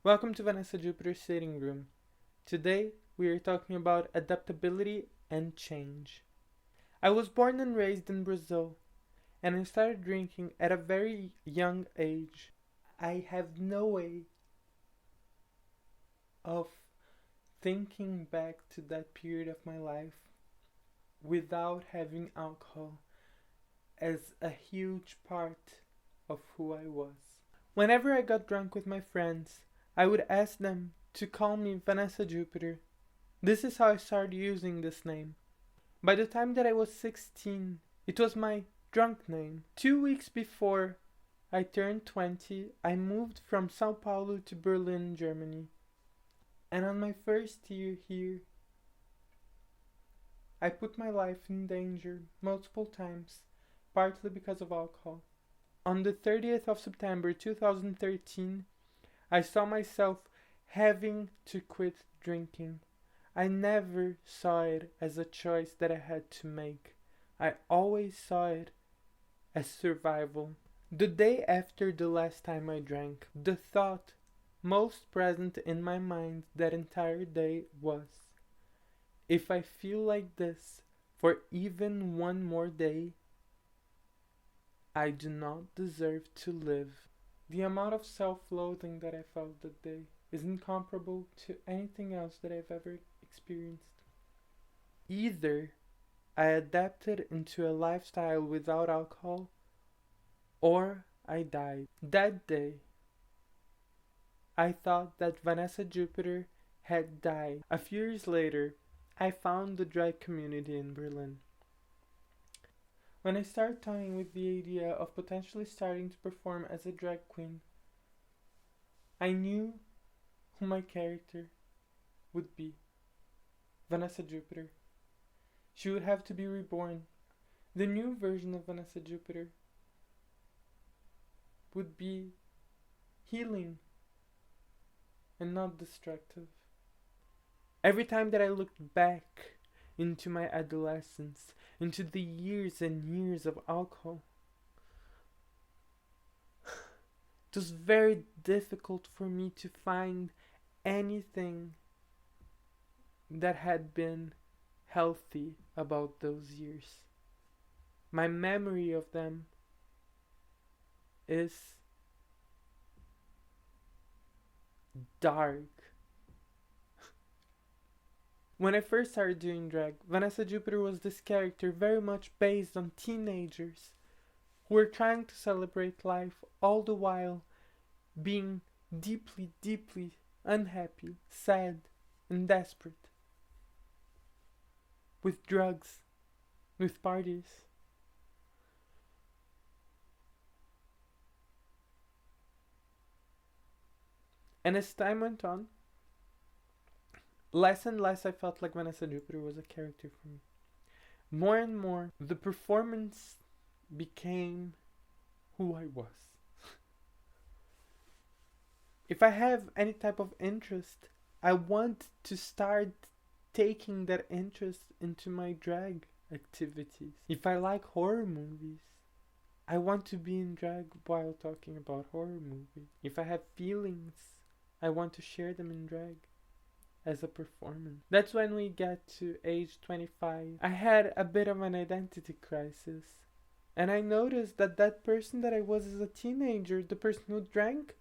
Welcome to Vanessa Jupiter's sitting room. Today we are talking about adaptability and change. I was born and raised in Brazil, and I started drinking at a very young age. I have no way of thinking back to that period of my life without having alcohol as a huge part of who I was. Whenever I got drunk with my friends, I would ask them to call me Vanessa Jupiter. This is how I started using this name. By the time that I was 16, it was my drunk name. 2 weeks before I turned 20, I moved from Sao Paulo to Berlin, Germany. And on my first year here, I put my life in danger multiple times, partly because of alcohol. On the 30th of September 2013, I saw myself having to quit drinking. I never saw it as a choice that I had to make. I always saw it as survival. The day after the last time I drank, the thought most present in my mind that entire day was, if I feel like this for even one more day, I do not deserve to live. The amount of self-loathing that I felt that day is incomparable to anything else that I've ever experienced. Either I adapted into a lifestyle without alcohol, or I died. That day, I thought that Vanessa Jupiter had died. A few years later, I found the drag community in Berlin. When I started toying with the idea of potentially starting to perform as a drag queen, I knew who my character would be. Vanessa Jupiter. She would have to be reborn. The new version of Vanessa Jupiter would be healing and not destructive. Every time that I looked back into my adolescence, into the years and years of alcohol, it was very difficult for me to find anything that had been healthy about those years. My memory of them is dark. When I first started doing drag, Vanessa Jupiter was this character very much based on teenagers who were trying to celebrate life all the while being deeply, deeply unhappy, sad, and desperate. With drugs, with parties. And as time went on, less and less I felt like Vanessa Jupiter was a character for me. More and more, the performance became who I was. If I have any type of interest, I want to start taking that interest into my drag activities. If I like horror movies, I want to be in drag while talking about horror movies. If I have feelings, I want to share them in drag as a performance. That's when we get to age 25. I had a bit of an identity crisis. And I noticed that that person that I was as a teenager, the person who drank,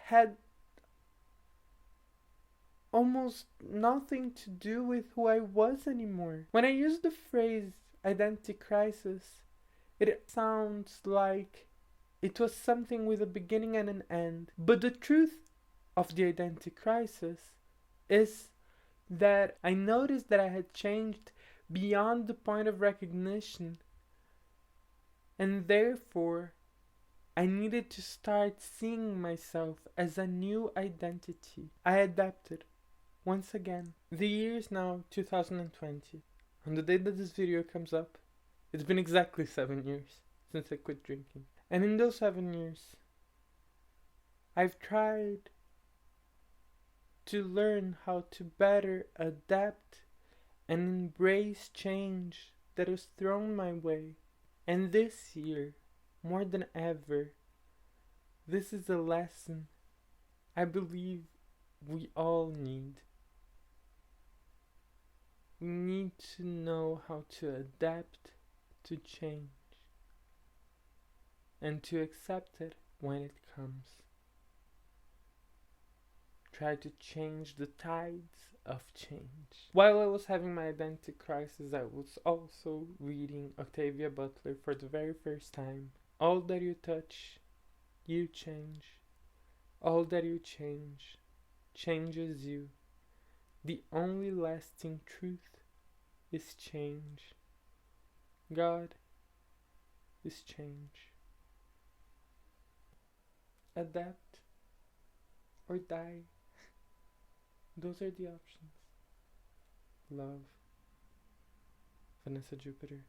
had almost nothing to do with who I was anymore. When I use the phrase identity crisis, it sounds like it was something with a beginning and an end. But the truth of the identity crisis is that I noticed that I had changed beyond the point of recognition, and therefore I needed to start seeing myself as a new identity. I adapted once again. The year is now 2020. On the day that this video comes up, it's been exactly 7 years since I quit drinking. And in those 7 years, I've tried to learn how to better adapt and embrace change that is thrown my way. And this year, more than ever, this is a lesson I believe we all need. We need to know how to adapt to change and to accept it when it comes. Try to change the tides of change. While I was having my identity crisis, I was also reading Octavia Butler for the very first time. All that you touch, you change. All that you change, changes you. The only lasting truth is change. God is change. Adapt or die. Those are the options. Love, Vanessa Jupiter.